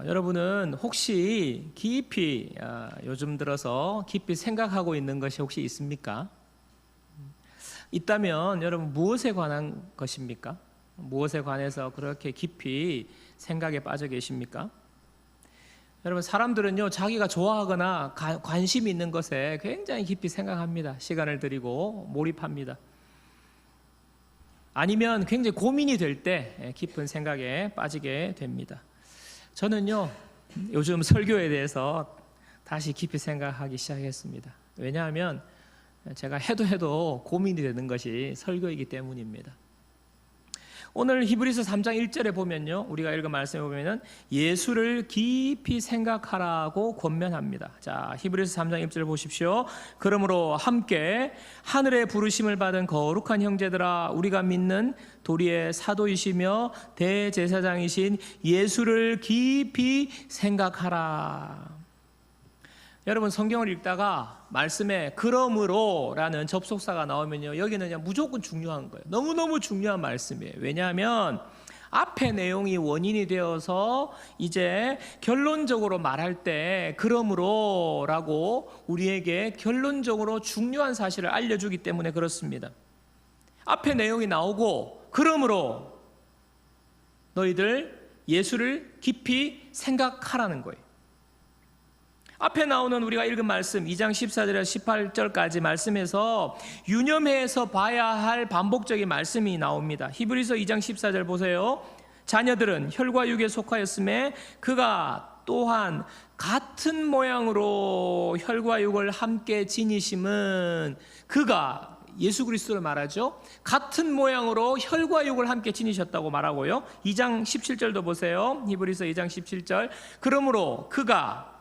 여러분은 혹시 깊이 요즘 들어서 깊이 생각하고 있는 것이 혹시 있습니까? 있다면 여러분 무엇에 관한 것입니까? 무엇에 관해서 그렇게 깊이 생각에 빠져 계십니까? 여러분, 사람들은요, 자기가 좋아하거나 관심이 있는 것에 굉장히 깊이 생각합니다. 시간을 들이고 몰입합니다. 아니면 굉장히 고민이 될 때 깊은 생각에 빠지게 됩니다. 저는요, 요즘 설교에 대해서 다시 깊이 생각하기 시작했습니다. 왜냐하면 제가 해도 고민이 되는 것이 설교이기 때문입니다. 오늘 히브리서 3장 1절에 보면요, 우리가 읽은 말씀에 보면은 예수를 깊이 생각하라고 권면합니다. 자, 히브리서 3장 1절 보십시오. 그러므로 함께 하늘의 부르심을 받은 거룩한 형제들아, 우리가 믿는 도리의 사도이시며 대제사장이신 예수를 깊이 생각하라. 여러분, 성경을 읽다가 말씀에 그러므로라는 접속사가 나오면요, 여기는 그냥 무조건 중요한 거예요. 너무너무 중요한 말씀이에요. 왜냐하면 앞에 내용이 원인이 되어서 이제 결론적으로 말할 때 그러므로라고 우리에게 결론적으로 중요한 사실을 알려주기 때문에 그렇습니다. 앞에 내용이 나오고 그러므로 너희들 예수를 깊이 생각하라는 거예요. 앞에 나오는 우리가 읽은 말씀 2장 14절에서 18절까지 말씀에서 유념해서 봐야 할 반복적인 말씀이 나옵니다. 히브리서 2장 14절 보세요. 자녀들은 혈과 육에 속하였음에 그가 또한 같은 모양으로 혈과 육을 함께 지니심은, 그가 예수 그리스도를 말하죠. 같은 모양으로 혈과 육을 함께 지니셨다고 말하고요. 2장 17절도 보세요. 히브리서 2장 17절. 그러므로 그가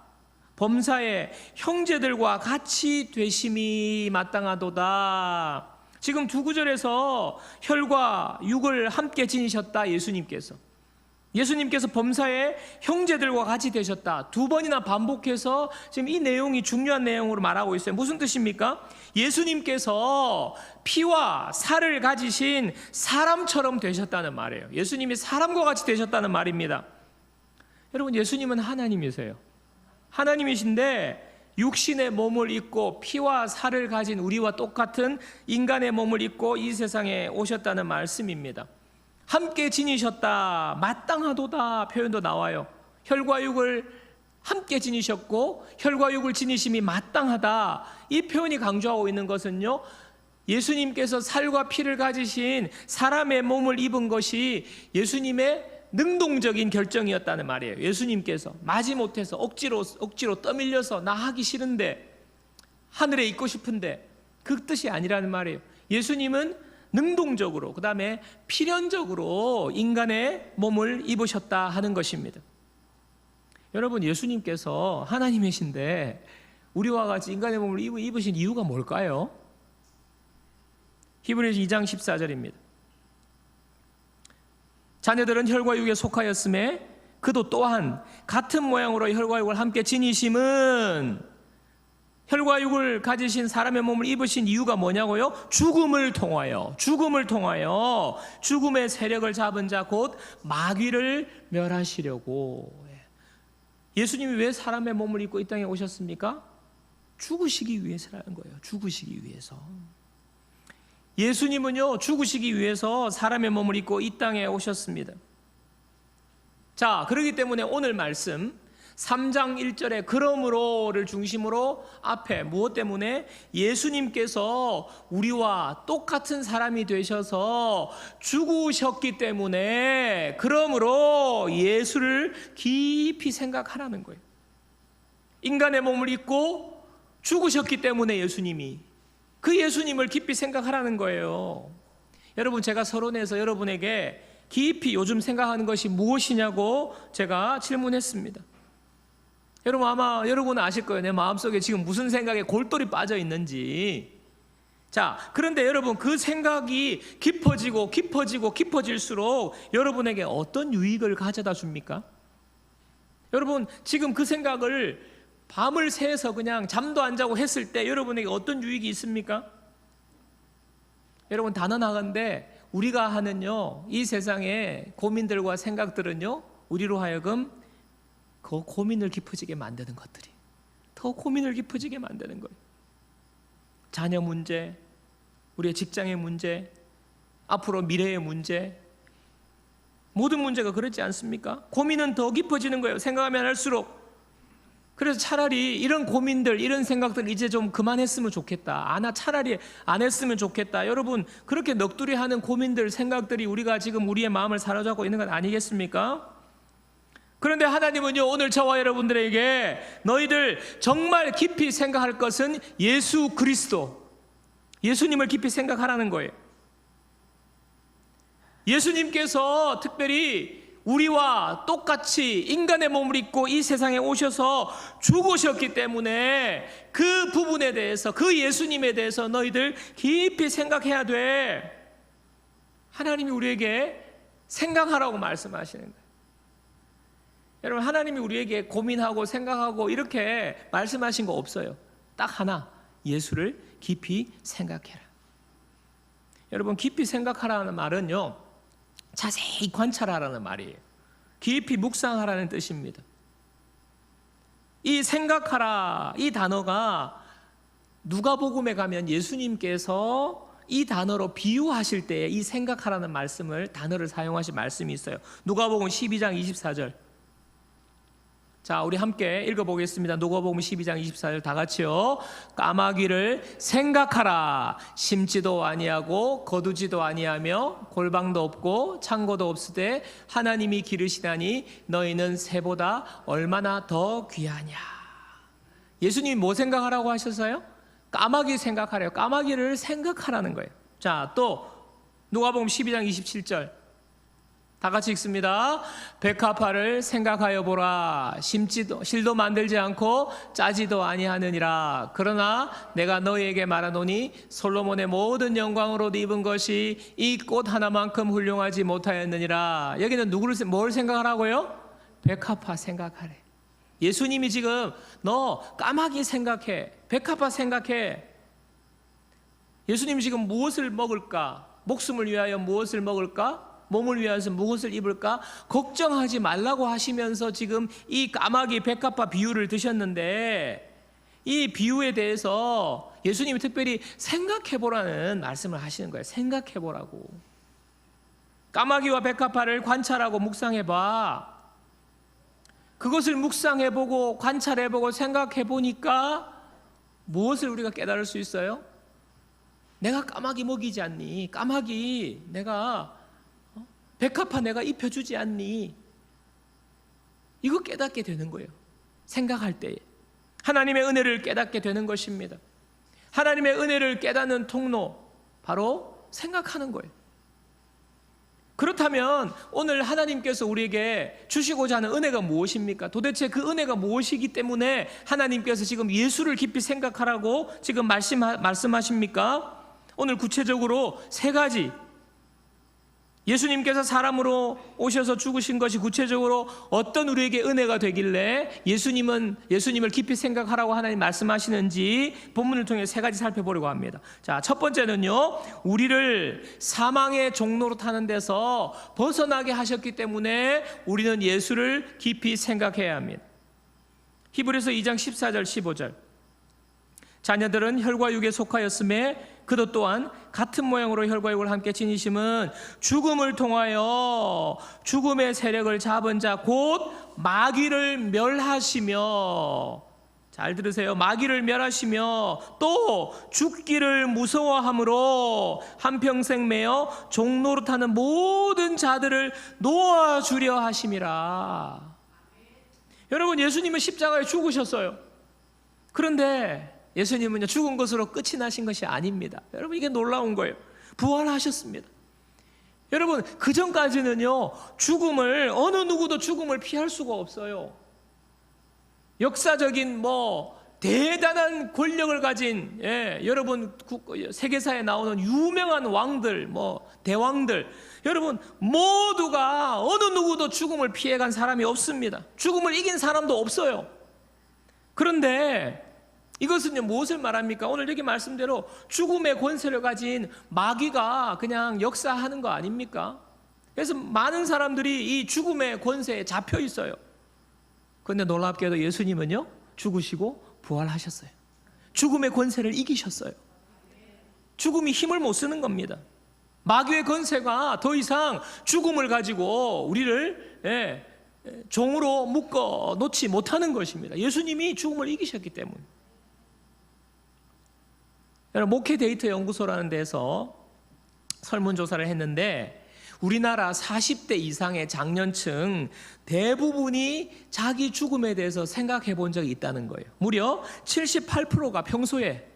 범사의 형제들과 같이 되심이 마땅하도다. 지금 두 구절에서 혈과 육을 함께 지니셨다. 예수님께서 범사의 형제들과 같이 되셨다. 두 번이나 반복해서 지금 이 내용이 중요한 내용으로 말하고 있어요. 무슨 뜻입니까? 예수님께서 피와 살을 가지신 사람처럼 되셨다는 말이에요. 예수님이 사람과 같이 되셨다는 말입니다. 여러분, 예수님은 하나님이세요. 하나님이신데 육신의 몸을 입고 피와 살을 가진 우리와 똑같은 인간의 몸을 입고 이 세상에 오셨다는 말씀입니다. 함께 지니셨다, 마땅하도다 표현도 나와요. 혈과 육을 함께 지니셨고 혈과 육을 지니심이 마땅하다, 이 표현이 강조하고 있는 것은요, 예수님께서 살과 피를 가지신 사람의 몸을 입은 것이 예수님의 능동적인 결정이었다는 말이에요. 예수님께서 마지못해서 억지로 떠밀려서 나 하기 싫은데, 하늘에 있고 싶은데, 그 뜻이 아니라는 말이에요. 예수님은 능동적으로, 그 다음에 필연적으로 인간의 몸을 입으셨다 하는 것입니다. 여러분, 예수님께서 하나님이신데 우리와 같이 인간의 몸을 입으신 이유가 뭘까요? 히브리서 2장 14절입니다. 자녀들은 혈과 육에 속하였음에 그도 또한 같은 모양으로 혈과 육을 함께 지니심은, 혈과 육을 가지신 사람의 몸을 입으신 이유가 뭐냐고요? 죽음을 통하여 죽음의 세력을 잡은 자 곧 마귀를 멸하시려고. 예수님이 왜 사람의 몸을 입고 이 땅에 오셨습니까? 죽으시기 위해서라는 거예요. 죽으시기 위해서. 예수님은요, 죽으시기 위해서 사람의 몸을 입고 이 땅에 오셨습니다. 자, 그렇기 때문에 오늘 말씀 3장 1절에 그러므로를 중심으로 앞에 무엇 때문에? 예수님께서 우리와 똑같은 사람이 되셔서 죽으셨기 때문에 그러므로 예수를 깊이 생각하라는 거예요. 인간의 몸을 입고 죽으셨기 때문에 예수님이, 그 예수님을 깊이 생각하라는 거예요. 여러분, 제가 서론에서 여러분에게 깊이 요즘 생각하는 것이 무엇이냐고 제가 질문했습니다. 여러분, 아마 여러분은 아실 거예요. 내 마음속에 지금 무슨 생각에 골똘히 빠져 있는지. 자, 그런데 여러분, 그 생각이 깊어질수록 여러분에게 어떤 유익을 가져다 줍니까? 여러분, 지금 그 생각을 밤을 새서 그냥 잠도 안 자고 했을 때 여러분에게 어떤 유익이 있습니까? 여러분, 단언하건대 우리가 하는요, 이 세상의 고민들과 생각들은요, 우리로 하여금 그 고민을 깊어지게 만드는 것들이 더 고민을 깊어지게 만드는 거예요. 자녀 문제, 우리의 직장의 문제, 앞으로 미래의 문제, 모든 문제가 그렇지 않습니까? 고민은 더 깊어지는 거예요. 생각하면 할수록. 그래서 차라리 이런 고민들, 이런 생각들 이제 좀 그만했으면 좋겠다. 차라리 안 했으면 좋겠다. 여러분, 그렇게 넋두리 하는 고민들, 생각들이 우리가 지금 우리의 마음을 사로잡고 있는 건 아니겠습니까? 그런데 하나님은요, 오늘 저와 여러분들에게 너희들 정말 깊이 생각할 것은 예수 그리스도, 예수님을 깊이 생각하라는 거예요. 예수님께서 특별히 우리와 똑같이 인간의 몸을 입고 이 세상에 오셔서 죽으셨기 때문에 그 부분에 대해서, 그 예수님에 대해서 너희들 깊이 생각해야 돼. 하나님이 우리에게 생각하라고 말씀하시는 거예요. 여러분, 하나님이 우리에게 고민하고 생각하고 이렇게 말씀하신 거 없어요. 딱 하나, 예수를 깊이 생각해라. 여러분, 깊이 생각하라는 말은요, 자세히 관찰하라는 말이에요. 깊이 묵상하라는 뜻입니다. 이 생각하라, 이 단어가 누가복음에 가면 예수님께서 이 단어로 비유하실 때에 이 생각하라는 단어를 사용하신 말씀이 있어요. 누가복음 12장 24절. 자, 우리 함께 읽어보겠습니다. 누가복음 12장 24절 다 같이요. 까마귀를 생각하라. 심지도 아니하고 거두지도 아니하며 골방도 없고 창고도 없으되 하나님이 기르시다니 너희는 새보다 얼마나 더 귀하냐. 예수님이 뭐 생각하라고 하셨어요? 까마귀 생각하래요. 까마귀를 생각하라는 거예요. 자, 또 누가복음 12장 27절 다 같이 읽습니다. 백합화를 생각하여 보라. 실도 만들지 않고 짜지도 아니하느니라. 그러나 내가 너희에게 말하노니 솔로몬의 모든 영광으로 입은 것이 이 꽃 하나만큼 훌륭하지 못하였느니라. 여기는 뭘 생각하라고요? 백합화 생각하래. 예수님이 지금 너 까마귀 생각해, 백합화 생각해. 예수님이 지금 무엇을 먹을까? 목숨을 위하여 무엇을 먹을까? 몸을 위해서 무엇을 입을까? 걱정하지 말라고 하시면서 지금 이 까마귀 백합화 비유를 드셨는데, 이 비유에 대해서 예수님이 특별히 생각해보라는 말씀을 하시는 거예요. 생각해보라고. 까마귀와 백합화를 관찰하고 묵상해봐. 그것을 묵상해보고 관찰해보고 생각해보니까 무엇을 우리가 깨달을 수 있어요? 내가 까마귀 먹이지 않니? 까마귀 내가 백합화 내가 입혀주지 않니? 이거 깨닫게 되는 거예요. 생각할 때에 하나님의 은혜를 깨닫게 되는 것입니다. 하나님의 은혜를 깨닫는 통로, 바로 생각하는 거예요. 그렇다면 오늘 하나님께서 우리에게 주시고자 하는 은혜가 무엇입니까? 도대체 그 은혜가 무엇이기 때문에 하나님께서 지금 예수를 깊이 생각하라고 지금 말씀하십니까? 오늘 구체적으로 세 가지, 예수님께서 사람으로 오셔서 죽으신 것이 구체적으로 어떤 우리에게 은혜가 되길래 예수님을 깊이 생각하라고 하나님 말씀하시는지 본문을 통해 세 가지 살펴보려고 합니다. 자, 첫 번째는요, 우리를 사망의 종로로 타는 데서 벗어나게 하셨기 때문에 우리는 예수를 깊이 생각해야 합니다. 히브리서 2장 14절 15절. 자녀들은 혈과 육에 속하였음에 그도 또한 같은 모양으로 혈과 육을 함께 지니심은 죽음을 통하여 죽음의 세력을 잡은 자 곧 마귀를 멸하시며, 잘 들으세요, 마귀를 멸하시며 또 죽기를 무서워함으로 한평생 매어 종노릇 하는 모든 자들을 놓아주려 하심이라. 여러분, 예수님은 십자가에 죽으셨어요. 그런데 예수님은요, 죽은 것으로 끝이 나신 것이 아닙니다. 여러분, 이게 놀라운 거예요. 부활하셨습니다. 여러분, 그 전까지는요, 어느 누구도 죽음을 피할 수가 없어요. 역사적인 대단한 권력을 가진, 여러분 세계사에 나오는 유명한 왕들, 대왕들, 여러분 모두가 어느 누구도 죽음을 피해간 사람이 없습니다. 죽음을 이긴 사람도 없어요. 그런데 이것은요, 무엇을 말합니까? 오늘 여기 말씀대로 죽음의 권세를 가진 마귀가 그냥 역사하는 거 아닙니까? 그래서 많은 사람들이 이 죽음의 권세에 잡혀 있어요. 그런데 놀랍게도 예수님은요, 죽으시고 부활하셨어요. 죽음의 권세를 이기셨어요. 죽음이 힘을 못 쓰는 겁니다. 마귀의 권세가 더 이상 죽음을 가지고 우리를 종으로 묶어 놓지 못하는 것입니다. 예수님이 죽음을 이기셨기 때문에. 목회 데이터 연구소라는 데서 설문조사를 했는데 우리나라 40대 이상의 장년층 대부분이 자기 죽음에 대해서 생각해 본 적이 있다는 거예요. 무려 78%가 평소에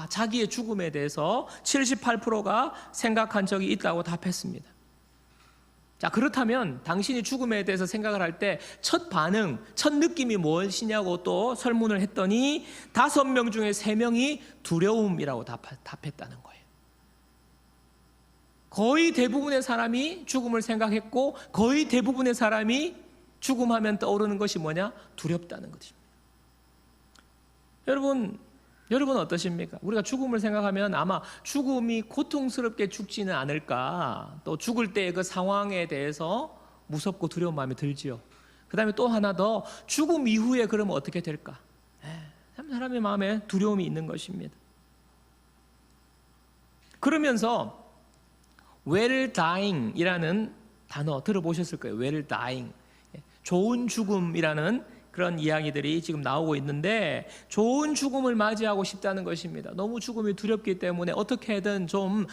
자기의 죽음에 대해서 78%가 생각한 적이 있다고 답했습니다. 자, 그렇다면 당신이 죽음에 대해서 생각을 할 때 첫 반응, 첫 느낌이 무엇이냐고 또 설문을 했더니 5명 중에 3명이 두려움이라고 답했다는 거예요. 거의 대부분의 사람이 죽음을 생각했고 거의 대부분의 사람이 죽음하면 떠오르는 것이 뭐냐? 두렵다는 것입니다. 여러분 어떠십니까? 우리가 죽음을 생각하면 아마 죽음이 고통스럽게 죽지는 않을까, 또 죽을 때의 그 상황에 대해서 무섭고 두려운 마음이 들지요. 그 다음에 또 하나 더, 죽음 이후에 그러면 어떻게 될까? 참 사람의 마음에 두려움이 있는 것입니다. 그러면서 well dying 이라는 단어 들어보셨을 거예요. well dying, 좋은 죽음이라는 그런 이야기들이 지금 나오고 있는데, 좋은 죽음을 맞이하고 싶다는 것입니다. 너무 죽음이 두렵기 때문에 어떻게든 좀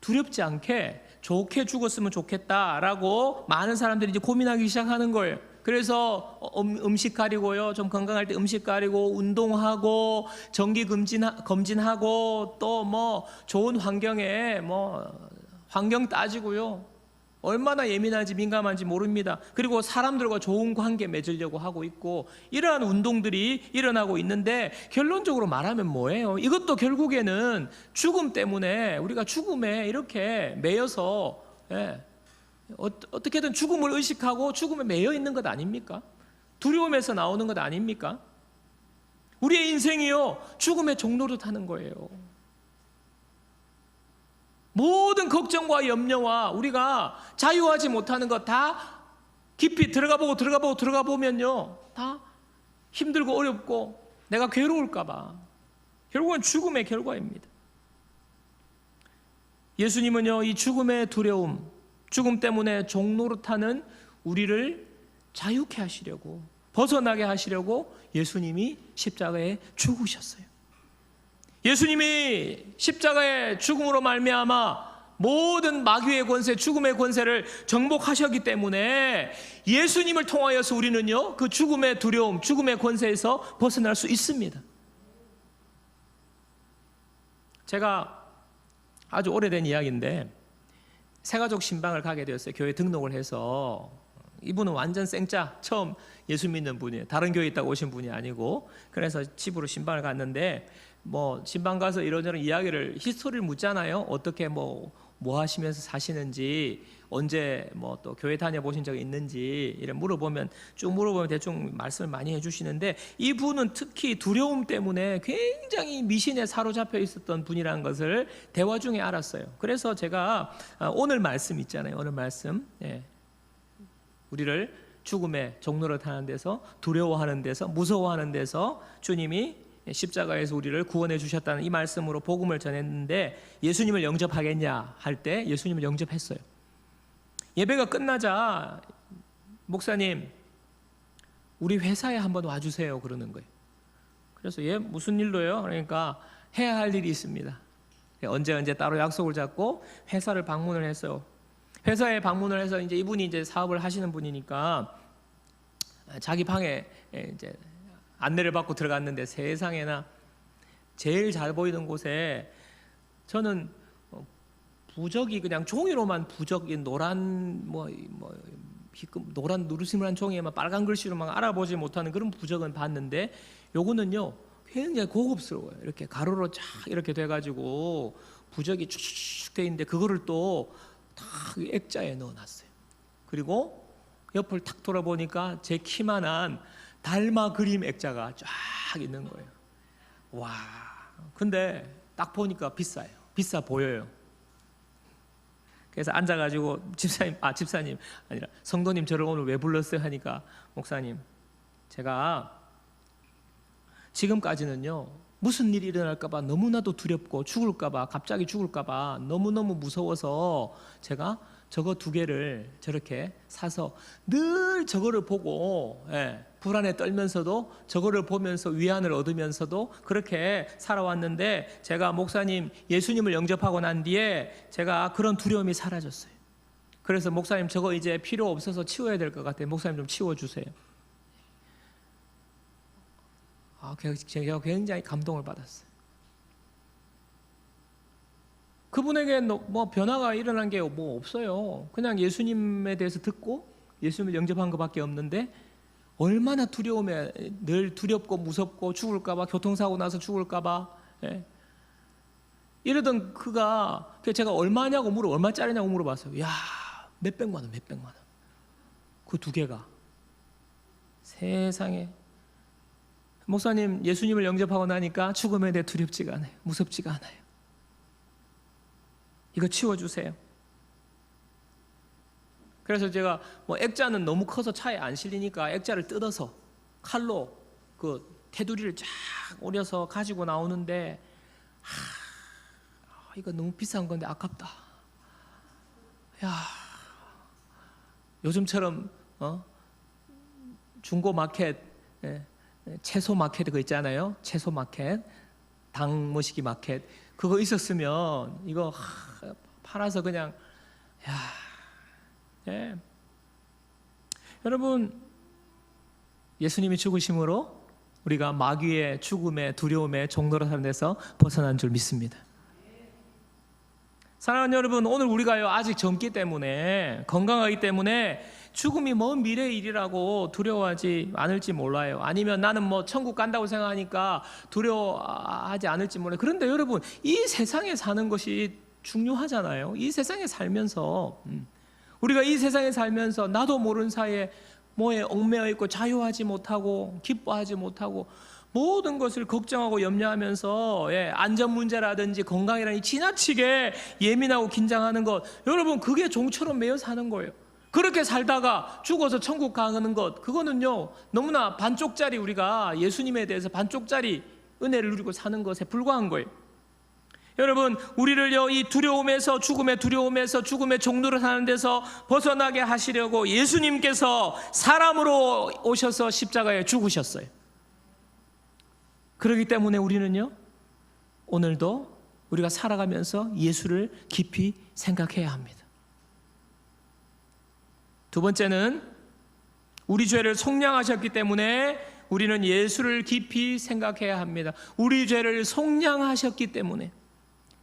두렵지 않게 좋게 죽었으면 좋겠다라고 많은 사람들이 이제 고민하기 시작하는 거예요. 그래서 음식 가리고요, 좀 건강할 때 음식 가리고 운동하고 정기 검진하고 또 뭐 좋은 환경에 환경 따지고요, 얼마나 예민한지 민감한지 모릅니다. 그리고 사람들과 좋은 관계 맺으려고 하고 있고, 이러한 운동들이 일어나고 있는데 결론적으로 말하면 뭐예요? 이것도 결국에는 죽음 때문에 우리가 죽음에 이렇게 매여서 어떻게든 죽음을 의식하고 죽음에 매여 있는 것 아닙니까? 두려움에서 나오는 것 아닙니까? 우리의 인생이요, 죽음의 종로를 타는 거예요. 모든 걱정과 염려와 우리가 자유하지 못하는 것 다 깊이 들어가 보면요, 다 힘들고 어렵고 내가 괴로울까 봐 결국은 죽음의 결과입니다. 예수님은요, 이 죽음의 두려움, 죽음 때문에 종노릇하는 우리를 자유케 하시려고, 벗어나게 하시려고 예수님이 십자가에 죽으셨어요. 예수님이 십자가의 죽음으로 말미암아 모든 마귀의 권세, 죽음의 권세를 정복하셨기 때문에 예수님을 통하여서 우리는요, 그 죽음의 두려움, 죽음의 권세에서 벗어날 수 있습니다. 제가 아주 오래된 이야기인데, 새가족 신방을 가게 되었어요. 교회 등록을 해서. 이분은 완전 생짜, 처음 예수 믿는 분이에요. 다른 교회에 있다가 오신 분이 아니고. 그래서 집으로 신방을 갔는데, 신방 가서 이런저런 이야기를, 히스토리를 묻잖아요. 어떻게 뭐 하시면서 사시는지, 언제 또 교회 다녀보신 적이 있는지 이런 물어보면 대충 말씀을 많이 해주시는데, 이분은 특히 두려움 때문에 굉장히 미신에 사로잡혀 있었던 분이라는 것을 대화 중에 알았어요. 그래서 제가 오늘 말씀 있잖아요. 오늘 말씀, 우리를 죽음의 종로를 타는 데서, 두려워하는 데서, 무서워하는 데서 주님이 십자가에서 우리를 구원해 주셨다는 이 말씀으로 복음을 전했는데, 예수님을 영접하겠냐 할 때 예수님을 영접했어요. 예배가 끝나자 목사님, 우리 회사에 한번 와주세요 그러는 거예요. 그래서 무슨 일로요? 그러니까 해야 할 일이 있습니다. 언제 따로 약속을 잡고 회사를 방문을 했어요. 회사에 방문을 해서 이제 이분이 이제 사업을 하시는 분이니까 자기 방에 이제 안내를 받고 들어갔는데, 세상에나 제일 잘 보이는 곳에 저는 부적이 그냥 종이로만, 부적이 노란 노란 누르스름한 종이에만 빨간 글씨로 막 알아보지 못하는 그런 부적은 봤는데, 요거는요 굉장히 고급스러워요. 이렇게 가로로 쫙 이렇게 돼가지고 부적이 쭉 돼 있는데, 그거를 또 다 액자에 넣어놨어요. 그리고 옆을 탁 돌아보니까 제 키만한 달마 그림 액자가 쫙 있는 거예요. 와, 근데 딱 보니까 비싸요. 비싸 보여요. 그래서 집사님 아니라 성도님, 저를 오늘 왜 불렀어요 하니까, 목사님, 제가 지금까지는요, 무슨 일이 일어날까 봐 너무나도 두렵고 죽을까 봐, 갑자기 죽을까 봐 너무너무 무서워서 제가 저거 2개를 저렇게 사서 늘 저거를 보고 불안에 떨면서도 저거를 보면서 위안을 얻으면서도 그렇게 살아왔는데, 제가 목사님 예수님을 영접하고 난 뒤에 제가 그런 두려움이 사라졌어요. 그래서 목사님 저거 이제 필요 없어서 치워야 될 것 같아요. 목사님 좀 치워주세요. 제가 굉장히 감동을 받았어요. 그분에게 뭐 변화가 일어난 게 뭐 없어요. 그냥 예수님에 대해서 듣고 예수님을 영접한 것밖에 없는데, 얼마나 두려움에 늘 두렵고 무섭고 죽을까 봐, 교통사고 나서 죽을까 봐 이러던 그가, 제가 얼마냐고 얼마짜리냐고 물어봤어요. 야, 몇백만 원. 그 2개가 세상에. 목사님 예수님을 영접하고 나니까 죽음에 대해 두렵지가 않아요. 무섭지가 않아요. 이거 치워주세요. 그래서 제가 액자는 너무 커서 차에 안 실리니까 액자를 뜯어서 칼로 그 테두리를 쫙 오려서 가지고 나오는데, 이거 너무 비싼 건데 아깝다. 야, 요즘처럼 중고 마켓, 채소 마켓 그거 있잖아요. 채소 마켓, 당머시기 마켓, 그거 있었으면 이거 팔아서 그냥 여러분, 예수님이 죽으심으로 우리가 마귀의 죽음의 두려움의 종로로 사는 데서 벗어난 줄 믿습니다. 사랑하는 여러분, 오늘 우리가요 아직 젊기 때문에, 건강하기 때문에 죽음이 먼 미래의 일이라고 두려워하지 않을지 몰라요. 아니면 나는 천국 간다고 생각하니까 두려워하지 않을지 몰라요. 그런데 여러분, 이 세상에 사는 것이 중요하잖아요. 이 세상에 살면서 우리가 이 세상에 살면서 나도 모르는 사이에 뭐에 얽매여 있고 자유하지 못하고 기뻐하지 못하고 모든 것을 걱정하고 염려하면서 안전 문제라든지 건강이라니 지나치게 예민하고 긴장하는 것, 여러분 그게 종처럼 매여 사는 거예요. 그렇게 살다가 죽어서 천국 가는 것, 그거는요 너무나 반쪽짜리, 우리가 예수님에 대해서 반쪽짜리 은혜를 누리고 사는 것에 불과한 거예요. 여러분, 우리를요 이 두려움에서, 죽음의 두려움에서, 죽음의 종로를 사는 데서 벗어나게 하시려고 예수님께서 사람으로 오셔서 십자가에 죽으셨어요. 그렇기 때문에 우리는요 오늘도 우리가 살아가면서 예수를 깊이 생각해야 합니다. 2번째는 우리 죄를 속량하셨기 때문에 우리는 예수를 깊이 생각해야 합니다. 우리 죄를 속량하셨기 때문에.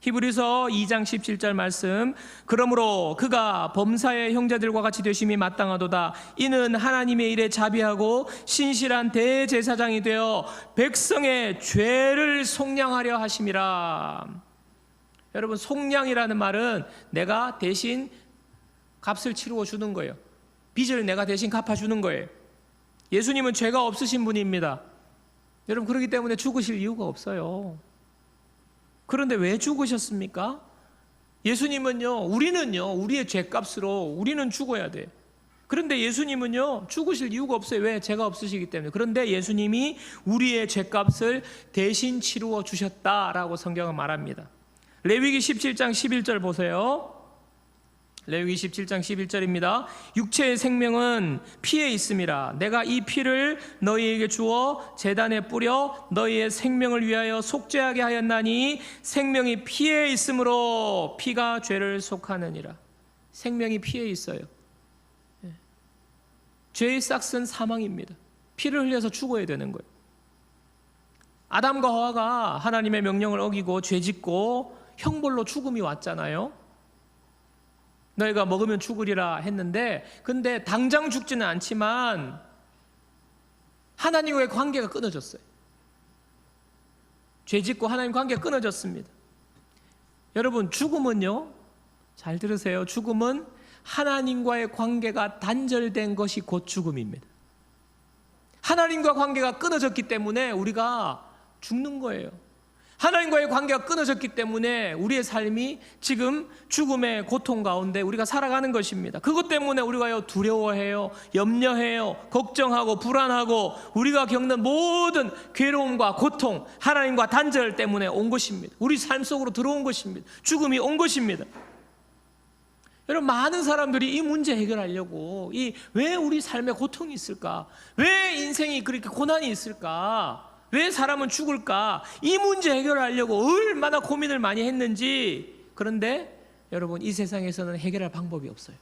히브리서 2장 17절 말씀, 그러므로 그가 범사의 형제들과 같이 되심이 마땅하도다. 이는 하나님의 일에 자비하고 신실한 대제사장이 되어 백성의 죄를 속량하려 하심이라. 여러분, 속량이라는 말은 내가 대신 값을 치루어 주는 거예요. 빚을 내가 대신 갚아주는 거예요. 예수님은 죄가 없으신 분입니다. 여러분, 그렇기 때문에 죽으실 이유가 없어요. 그런데 왜 죽으셨습니까? 예수님은요, 우리는요, 우리의 죄값으로 우리는 죽어야 돼. 그런데 예수님은요, 죽으실 이유가 없어요. 왜? 죄가 없으시기 때문에. 그런데 예수님이 우리의 죄값을 대신 치루어 주셨다라고 성경은 말합니다. 레위기 17장 11절 보세요. 레위기 17장 11절입니다. 육체의 생명은 피에 있음이라. 내가 이 피를 너희에게 주어 제단에 뿌려 너희의 생명을 위하여 속죄하게 하였나니 생명이 피에 있으므로 피가 죄를 속하느니라. 생명이 피에 있어요. 죄의 싹은 사망입니다. 피를 흘려서 죽어야 되는 거예요. 아담과 하와가 하나님의 명령을 어기고 죄짓고 형벌로 죽음이 왔잖아요. 너희가 먹으면 죽으리라 했는데, 근데 당장 죽지는 않지만 하나님과의 관계가 끊어졌어요. 죄짓고 하나님 관계가 끊어졌습니다. 여러분, 죽음은요, 잘 들으세요. 죽음은 하나님과의 관계가 단절된 것이 곧 죽음입니다. 하나님과 관계가 끊어졌기 때문에 우리가 죽는 거예요. 하나님과의 관계가 끊어졌기 때문에 우리의 삶이 지금 죽음의 고통 가운데 우리가 살아가는 것입니다. 그것 때문에 우리가 두려워해요, 염려해요, 걱정하고 불안하고 우리가 겪는 모든 괴로움과 고통, 하나님과 단절 때문에 온 것입니다. 우리 삶 속으로 들어온 것입니다. 죽음이 온 것입니다. 여러분, 많은 사람들이 이 문제 해결하려고 왜 우리 삶에 고통이 있을까? 왜 인생이 그렇게 고난이 있을까? 왜 사람은 죽을까? 이 문제 해결하려고 얼마나 고민을 많이 했는지. 그런데 여러분, 이 세상에서는 해결할 방법이 없어요.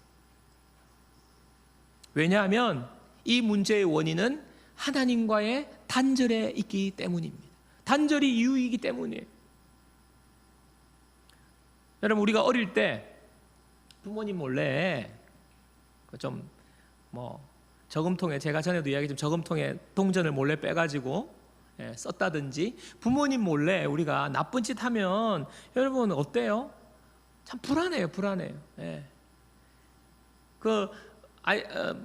왜냐하면 이 문제의 원인은 하나님과의 단절에 있기 때문입니다. 단절이 이유이기 때문이에요. 여러분, 우리가 어릴 때 부모님 몰래 저금통에, 제가 전에도 이야기했지만 저금통에 동전을 몰래 빼가지고 썼다든지, 부모님 몰래 우리가 나쁜 짓 하면 여러분 어때요? 참 불안해요.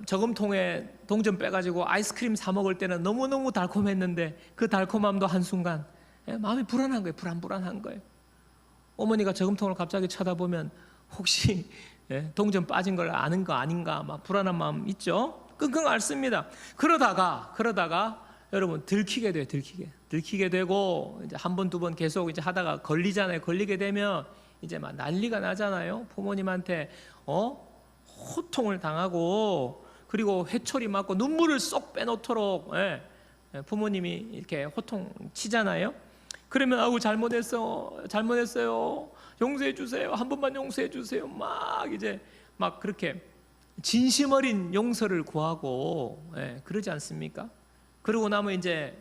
저금통에 동전 빼가지고 아이스크림 사 먹을 때는 너무너무 달콤했는데 그 달콤함도 한순간 마음이 불안한 거예요. 불안한 거예요. 어머니가 저금통을 갑자기 쳐다보면 혹시 동전 빠진 걸 아는 거 아닌가, 막 불안한 마음 있죠. 끙끙 앓습니다. 그러다가 여러분 들키게 돼요. 들키게 되고 이제 한 번, 두 번 계속 이제 하다가 걸리잖아요. 걸리게 되면 이제 막 난리가 나잖아요. 부모님한테 호통을 당하고, 그리고 회초리 맞고 눈물을 쏙 빼놓도록 부모님이 이렇게 호통 치잖아요. 그러면 아우 잘못했어요. 용서해 주세요. 한 번만 용서해 주세요. 막 그렇게 진심 어린 용서를 구하고 그러지 않습니까? 그러고 나면 이제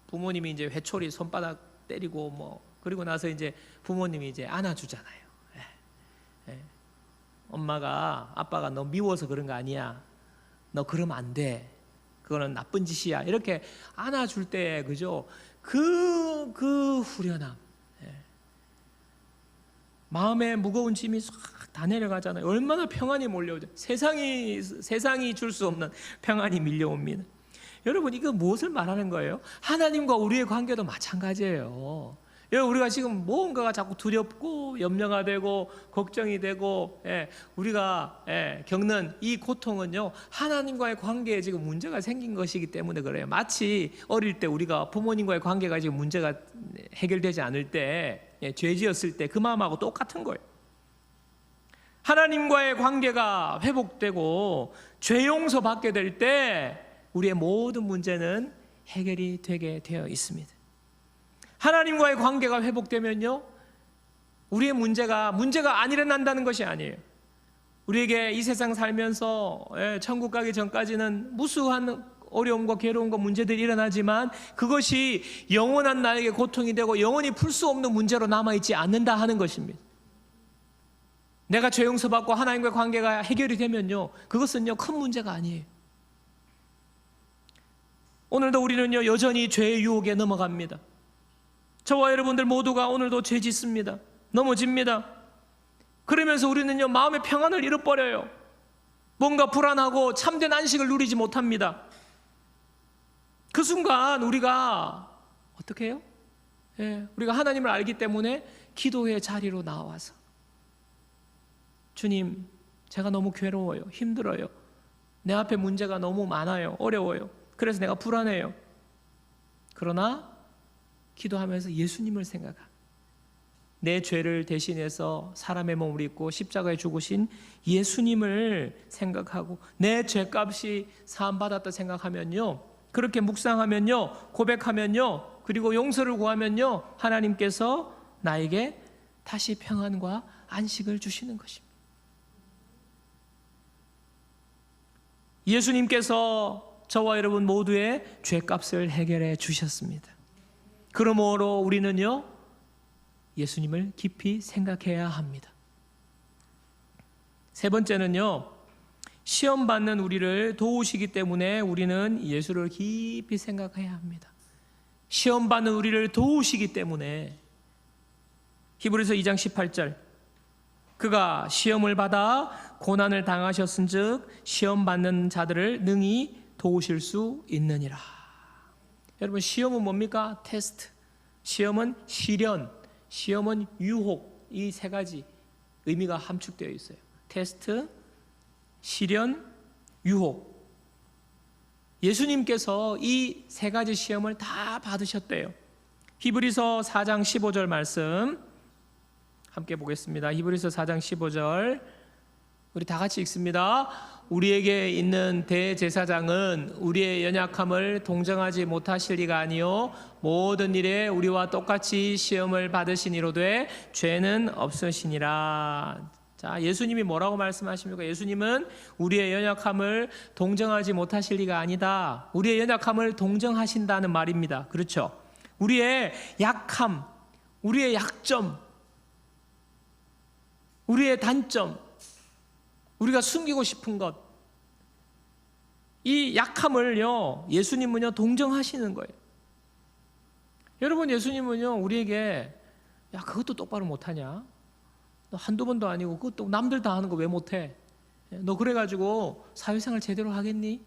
부모님이 이제 회초리 손바닥 때리고 그리고 나서 이제 부모님이 이제 안아주잖아요. 아빠가 너 미워서 그런 거 아니야. 너 그러면 안 돼. 그거는 나쁜 짓이야. 이렇게 안아줄 때, 그죠? 그 후련함. 마음에 무거운 짐이 싹 다 내려가잖아요. 얼마나 평안이 몰려오죠. 세상이 줄 수 없는 평안이 밀려옵니다. 여러분, 이거 무엇을 말하는 거예요? 하나님과 우리의 관계도 마찬가지예요. 우리가 지금 뭔가가 자꾸 두렵고 염려가 되고 걱정이 되고 우리가 겪는 이 고통은요, 하나님과의 관계에 지금 문제가 생긴 것이기 때문에 그래요. 마치 어릴 때 우리가 부모님과의 관계가 지금 문제가 해결되지 않을 때, 죄 지었을 때 그 마음하고 똑같은 거예요. 하나님과의 관계가 회복되고 죄 용서 받게 될 때 우리의 모든 문제는 해결이 되게 되어 있습니다. 하나님과의 관계가 회복되면요, 우리의 문제가 안 일어난다는 것이 아니에요. 우리에게 이 세상 살면서 천국 가기 전까지는 무수한 어려움과 괴로움과 문제들이 일어나지만 그것이 영원한 나에게 고통이 되고 영원히 풀 수 없는 문제로 남아있지 않는다 하는 것입니다. 내가 죄 용서받고 하나님과의 관계가 해결이 되면요, 그것은요 큰 문제가 아니에요. 오늘도 우리는요 여전히 죄의 유혹에 넘어갑니다. 저와 여러분들 모두가 오늘도 죄 짓습니다. 넘어집니다. 그러면서 우리는요 마음의 평안을 잃어버려요. 뭔가 불안하고 참된 안식을 누리지 못합니다. 그 순간 우리가 어떻게 해요? 우리가 하나님을 알기 때문에 기도의 자리로 나와서, 주님, 제가 너무 괴로워요. 힘들어요. 내 앞에 문제가 너무 많아요. 어려워요. 그래서 내가 불안해요. 그러나 기도하면서 예수님을 생각합니다. 내 죄를 대신해서 사람의 몸을 입고 십자가에 죽으신 예수님을 생각하고 내 죄값이 사함받았다 생각하면요, 그렇게 묵상하면요, 고백하면요, 그리고 용서를 구하면요, 하나님께서 나에게 다시 평안과 안식을 주시는 것입니다. 예수님께서 저와 여러분 모두의 죄값을 해결해 주셨습니다. 그러므로 우리는요 예수님을 깊이 생각해야 합니다. 세 번째는요, 시험 받는 우리를 도우시기 때문에 우리는 예수를 깊이 생각해야 합니다. 시험 받는 우리를 도우시기 때문에, 히브리서 2장 18절, 그가 시험을 받아 고난을 당하셨은즉 시험 받는 자들을 능히 도우실 수 있느니라. 여러분, 시험은 뭡니까? 테스트. 시험은 시련, 시험은 유혹, 이 세 가지 의미가 함축되어 있어요. 테스트, 시련, 유혹. 예수님께서 이 세 가지 시험을 다 받으셨대요. 히브리서 4장 15절 말씀 함께 보겠습니다. 히브리서 4장 15절 우리 다 같이 읽습니다. 우리에게 있는 대제사장은 우리의 연약함을 동정하지 못하실 리가 아니요 모든 일에 우리와 똑같이 시험을 받으시니로되 죄는 없으시니라. 자, 예수님이 뭐라고 말씀하십니까? 예수님은 우리의 연약함을 동정하지 못하실 리가 아니다. 우리의 연약함을 동정하신다는 말입니다. 그렇죠? 우리의 약함, 우리의 약점, 우리의 단점, 우리가 숨기고 싶은 것, 이 약함을요, 예수님은요, 동정하시는 거예요. 여러분, 예수님은요, 우리에게, 야, 그것도 똑바로 못하냐? 너 한두 번도 아니고, 그것도 남들 다 하는 거 왜 못해? 너 그래가지고 사회생활 제대로 하겠니?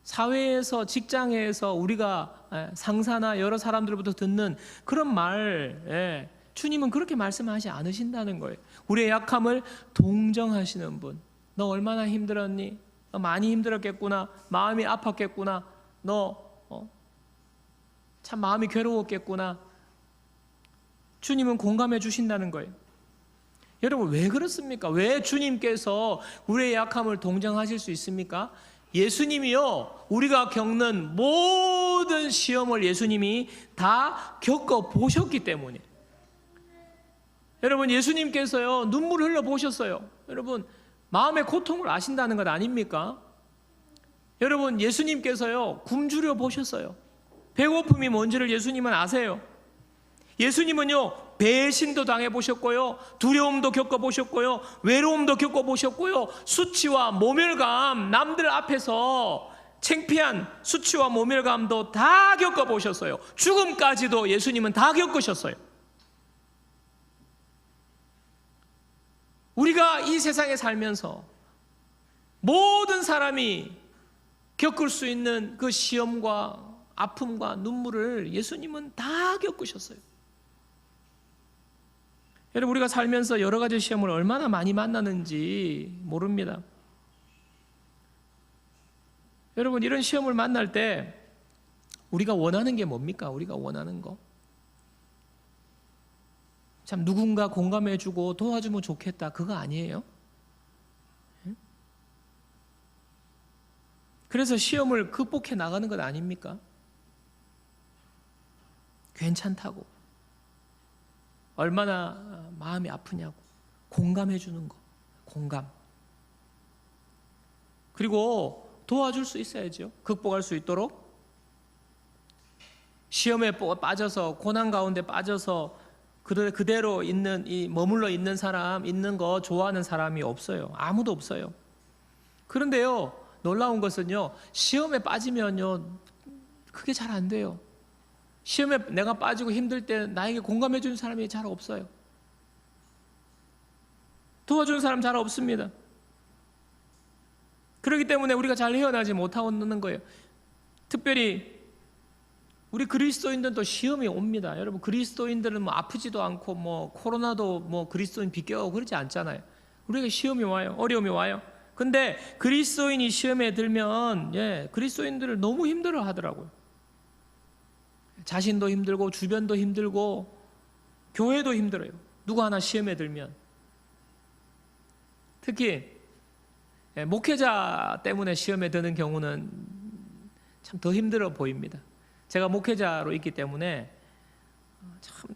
사회에서, 직장에서 우리가 상사나 여러 사람들로부터 듣는 그런 말, 주님은 그렇게 말씀하지 않으신다는 거예요. 우리의 약함을 동정하시는 분. 너 얼마나 힘들었니? 너 많이 힘들었겠구나. 마음이 아팠겠구나. 너 참 마음이 괴로웠겠구나. 주님은 공감해 주신다는 거예요. 여러분, 왜 그렇습니까? 왜 주님께서 우리의 약함을 동정하실 수 있습니까? 예수님이요, 우리가 겪는 모든 시험을 예수님이 다 겪어보셨기 때문에. 여러분, 예수님께서요, 눈물 흘려 보셨어요. 여러분, 마음의 고통을 아신다는 것 아닙니까? 여러분, 예수님께서요, 굶주려 보셨어요. 배고픔이 뭔지를 예수님은 아세요. 예수님은요, 배신도 당해보셨고요, 두려움도 겪어보셨고요, 외로움도 겪어보셨고요, 수치와 모멸감, 남들 앞에서 창피한 수치와 모멸감도 다 겪어보셨어요. 죽음까지도 예수님은 다 겪으셨어요. 우리가 이 세상에 살면서 모든 사람이 겪을 수 있는 그 시험과 아픔과 눈물을 예수님은 다 겪으셨어요. 여러분, 우리가 살면서 여러 가지 시험을 얼마나 많이 만나는지 모릅니다. 여러분, 이런 시험을 만날 때 우리가 원하는 게 뭡니까? 우리가 원하는 거. 참 누군가 공감해주고 도와주면 좋겠다, 그거 아니에요? 그래서 시험을 극복해 나가는 것 아닙니까? 괜찮다고, 얼마나 마음이 아프냐고 공감해 주는 거, 공감. 그리고 도와줄 수 있어야죠. 극복할 수 있도록. 시험에 빠져서, 고난 가운데 빠져서 그대로 있는, 머물러 있는 사람, 있는 거 좋아하는 사람이 없어요. 아무도 없어요. 그런데요, 놀라운 것은요, 시험에 빠지면요, 그게 잘 안 돼요. 시험에 내가 빠지고 힘들 때 나에게 공감해 주는 사람이 잘 없어요. 도와주는 사람 잘 없습니다. 그렇기 때문에 우리가 잘 헤어나지 못하고 있는 거예요. 특별히 우리 그리스도인들도 시험이 옵니다. 여러분, 그리스도인들은 뭐 아프지도 않고 뭐 코로나도 뭐 그리스도인 비껴가고 그러지 않잖아요. 우리에게 시험이 와요. 어려움이 와요. 근데 그리스도인이 시험에 들면 그리스도인들을 너무 힘들어 하더라고요. 자신도 힘들고 주변도 힘들고 교회도 힘들어요. 누구 하나 시험에 들면. 특히 목회자 때문에 시험에 드는 경우는 참 더 힘들어 보입니다. 제가 목회자로 있기 때문에 참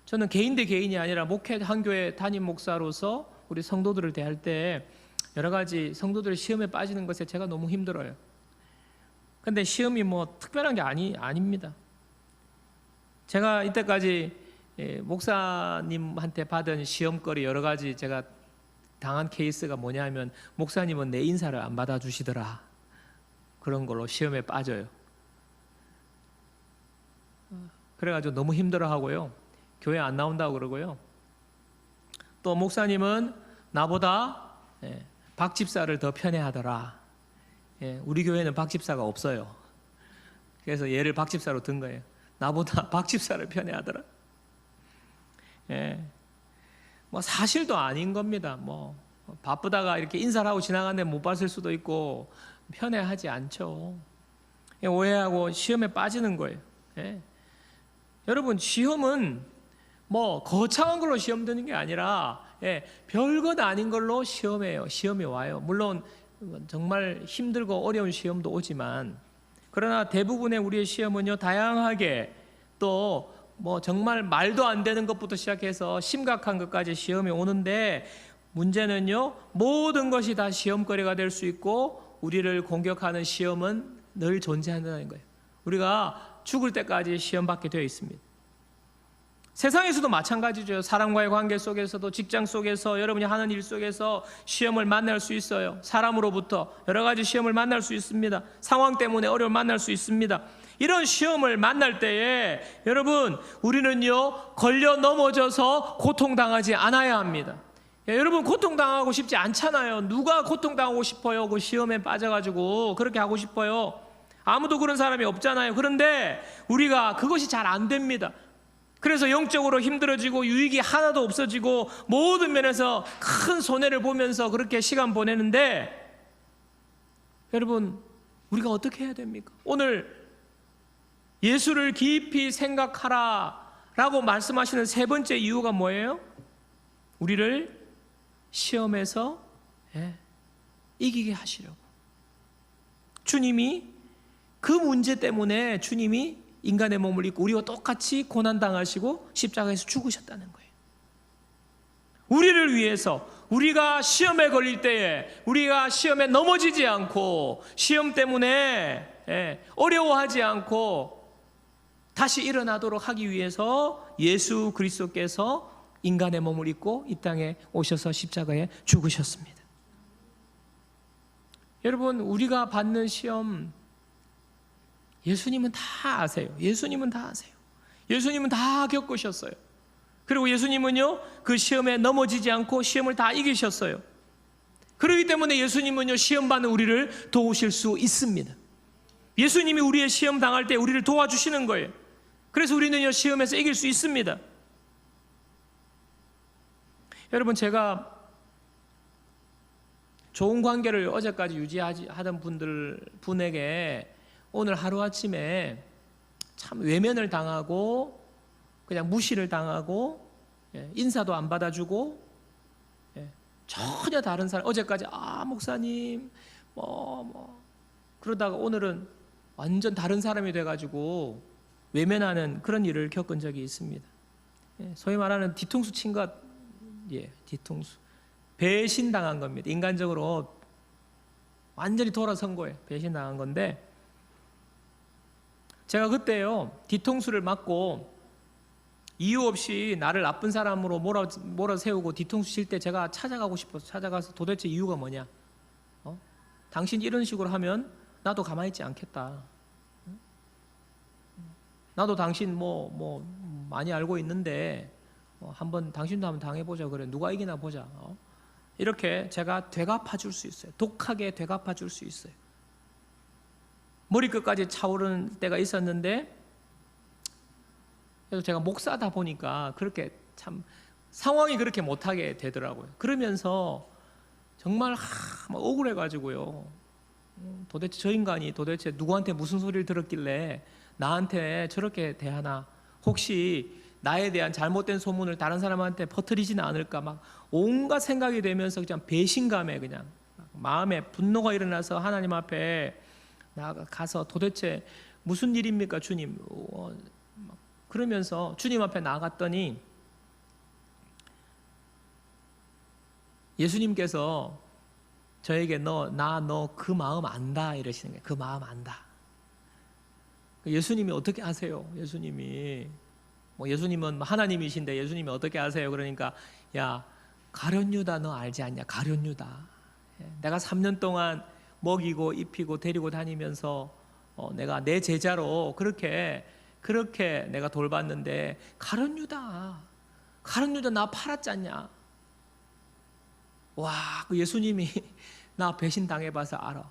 저는 개인 대 개인이 아니라 목회 한 교회 담임 목사로서 우리 성도들을 대할 때 여러 가지 성도들의 시험에 빠지는 것에 제가 너무 힘들어요. 근데 시험이 뭐 특별한 게 아닙니다. 제가 이때까지 목사님한테 받은 시험거리 여러 가지 제가 당한 케이스가 뭐냐면, 목사님은 내 인사를 안 받아주시더라. 그런 걸로 시험에 빠져요. 그래가지고 너무 힘들어하고요. 교회 안 나온다고 그러고요. 또 목사님은 나보다 박 집사를 더 편애하더라. 우리 교회는 박 집사가 없어요. 그래서 얘를 박 집사로 든 거예요. 나보다 박 집사를 편애하더라. 예. 뭐 사실도 아닌 겁니다. 뭐 바쁘다가 이렇게 인사를 하고 지나가는데 못 봤을 수도 있고 편애하지 않죠. 오해하고 시험에 빠지는 거예요. 예. 여러분, 시험은 뭐 거창한 걸로 시험 드는 게 아니라 별것 아닌 걸로 시험이 와요. 물론 정말 힘들고 어려운 시험도 오지만, 그러나 대부분의 우리의 시험은요, 다양하게 또 뭐 정말 말도 안 되는 것부터 시작해서 심각한 것까지 시험이 오는데, 문제는요, 모든 것이 다 시험거리가 될 수 있고 우리를 공격하는 시험은 늘 존재한다는 거예요. 우리가 죽을 때까지 시험 받게 되어 있습니다. 세상에서도 마찬가지죠. 사람과의 관계 속에서도, 직장 속에서, 여러분이 하는 일 속에서 시험을 만날 수 있어요. 사람으로부터 여러 가지 시험을 만날 수 있습니다. 상황 때문에 어려움을 만날 수 있습니다. 이런 시험을 만날 때에 여러분, 우리는요, 걸려 넘어져서 고통당하지 않아야 합니다. 여러분, 고통당하고 싶지 않잖아요. 누가 고통당하고 싶어요? 그 시험에 빠져가지고 그렇게 하고 싶어요? 아무도 그런 사람이 없잖아요. 그런데 우리가 그것이 잘 안 됩니다. 그래서 영적으로 힘들어지고 유익이 하나도 없어지고 모든 면에서 큰 손해를 보면서 그렇게 시간 보내는데, 여러분, 우리가 어떻게 해야 됩니까? 오늘 예수를 깊이 생각하라 라고 말씀하시는 세 번째 이유가 뭐예요? 우리를 시험에서 이기게 하시려고. 주님이 그 문제 때문에 주님이 인간의 몸을 입고 우리와 똑같이 고난당하시고 십자가에서 죽으셨다는 거예요. 우리를 위해서, 우리가 시험에 걸릴 때에 우리가 시험에 넘어지지 않고 시험 때문에 어려워하지 않고 다시 일어나도록 하기 위해서 예수 그리스도께서 인간의 몸을 입고 이 땅에 오셔서 십자가에 죽으셨습니다. 여러분, 우리가 받는 시험, 예수님은 다 아세요. 예수님은 다 아세요. 예수님은 다 겪으셨어요. 그리고 예수님은요, 그 시험에 넘어지지 않고 시험을 다 이기셨어요. 그렇기 때문에 예수님은요, 시험 받는 우리를 도우실 수 있습니다. 예수님이 우리의 시험 당할 때 우리를 도와주시는 거예요. 그래서 우리는요, 시험에서 이길 수 있습니다. 여러분, 제가 좋은 관계를 어제까지 유지하던 분에게 오늘 하루아침에 참 외면을 당하고 그냥 무시를 당하고 인사도 안 받아주고 전혀 다른 사람, 어제까지 목사님 그러다가 오늘은 완전 다른 사람이 돼가지고 외면하는 그런 일을 겪은 적이 있습니다. 소위 말하는 뒤통수 친 것, 뒤통수, 배신당한 겁니다. 인간적으로 완전히 돌아선 거예요. 배신당한 건데, 제가 그때요, 뒤통수를 맞고 이유 없이 나를 나쁜 사람으로 몰아세우고 뒤통수 칠 때 제가 찾아가고 싶어서 찾아가서 도대체 이유가 뭐냐? 당신 이런 식으로 하면 나도 가만히 있지 않겠다. 나도 당신 많이 알고 있는데 한번 당신도 한번 당해보자. 그래, 누가 이기나 보자. 이렇게 제가 되갚아 줄 수 있어요. 독하게 되갚아 줄 수 있어요. 머리끝까지 차오르는 때가 있었는데, 그래서 제가 목사다 보니까 그렇게 참 상황이 그렇게 못하게 되더라고요. 그러면서 정말 막 억울해가지고요, 도대체 저 인간이 도대체 누구한테 무슨 소리를 들었길래 나한테 저렇게 대하나, 혹시 나에 대한 잘못된 소문을 다른 사람한테 퍼뜨리지는 않을까, 막 온갖 생각이 되면서 그냥 배신감에 그냥 마음에 분노가 일어나서 하나님 앞에 나가서 도대체 무슨 일입니까 주님, 그러면서 주님 앞에 나갔더니 예수님께서 저에게 너 그 마음 안다 이러시는 거예요. 그 마음 안다. 예수님이 어떻게 아세요? 예수님은 하나님이신데 예수님이 어떻게 아세요? 그러니까, 야, 가룟 유다 너 알지 않냐? 가룟 유다. 내가 3년 동안 먹이고 입히고 데리고 다니면서 내가 내 제자로 그렇게 내가 돌봤는데 가룟 유다 나 팔았잖냐? 와, 그 예수님이 나 배신 당해봐서 알아.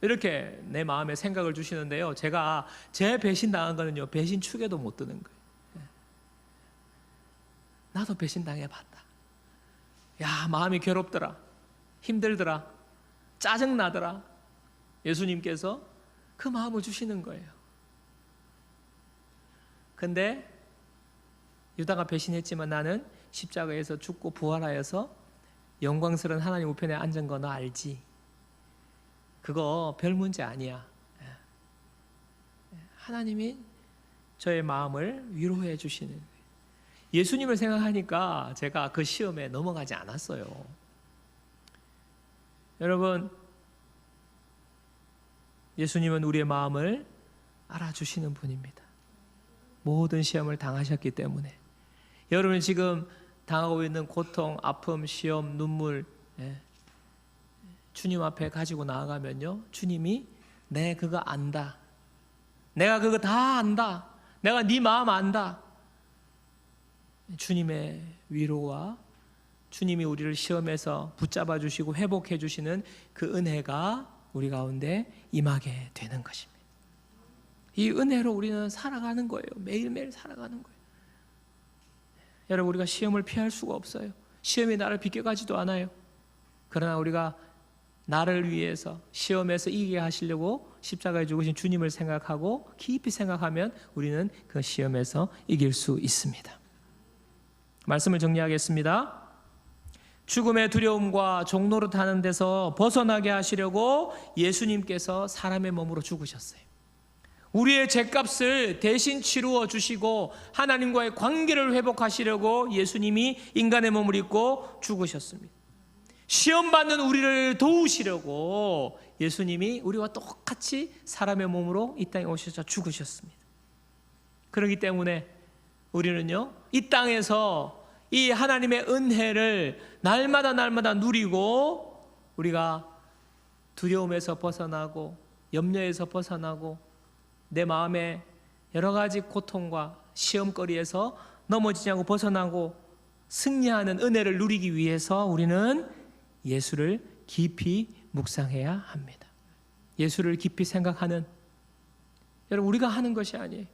이렇게 내 마음에 생각을 주시는데요. 제가 제 배신당한 거는요, 배신 축에도 못 드는 거예요. 나도 배신당해봤다. 야, 마음이 괴롭더라, 힘들더라, 짜증나더라. 예수님께서 그 마음을 주시는 거예요. 근데 유다가 배신했지만 나는 십자가에서 죽고 부활하여서 영광스러운 하나님 우편에 앉은 거 너 알지? 그거 별 문제 아니야. 하나님이 저의 마음을 위로해 주시는 거예요. 예수님을 생각하니까 제가 그 시험에 넘어가지 않았어요. 여러분, 예수님은 우리의 마음을 알아주시는 분입니다. 모든 시험을 당하셨기 때문에. 여러분이 지금 당하고 있는 고통, 아픔, 시험, 눈물, 주님 앞에 가지고 나아가면요, 주님이 내 그거 안다, 내가 그거 다 안다, 내가 네 마음 안다. 주님의 위로와 주님이 우리를 시험에서 붙잡아 주시고 회복해 주시는 그 은혜가 우리 가운데 임하게 되는 것입니다. 이 은혜로 우리는 살아가는 거예요. 매일매일 살아가는 거예요. 여러분, 우리가 시험을 피할 수가 없어요. 시험이 나를 비껴가지도 않아요. 그러나 우리가 나를 위해서 시험에서 이기게 하시려고 십자가에 죽으신 주님을 생각하고 깊이 생각하면 우리는 그 시험에서 이길 수 있습니다. 말씀을 정리하겠습니다. 죽음의 두려움과 종노릇하는 데서 벗어나게 하시려고 예수님께서 사람의 몸으로 죽으셨어요. 우리의 죄값을 대신 치루어 주시고 하나님과의 관계를 회복하시려고 예수님이 인간의 몸을 입고 죽으셨습니다. 시험받는 우리를 도우시려고 예수님이 우리와 똑같이 사람의 몸으로 이 땅에 오셔서 죽으셨습니다. 그렇기 때문에 우리는요, 이 땅에서 이 하나님의 은혜를 날마다 누리고 우리가 두려움에서 벗어나고 염려에서 벗어나고 내 마음의 여러 가지 고통과 시험거리에서 넘어지지 않고 벗어나고 승리하는 은혜를 누리기 위해서 우리는 예수를 깊이 묵상해야 합니다. 예수를 깊이 생각하는, 여러분, 우리가 하는 것이 아니에요.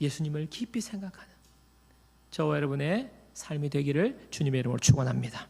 예수님을 깊이 생각하는 저와 여러분의 삶이 되기를 주님의 이름으로 축원합니다.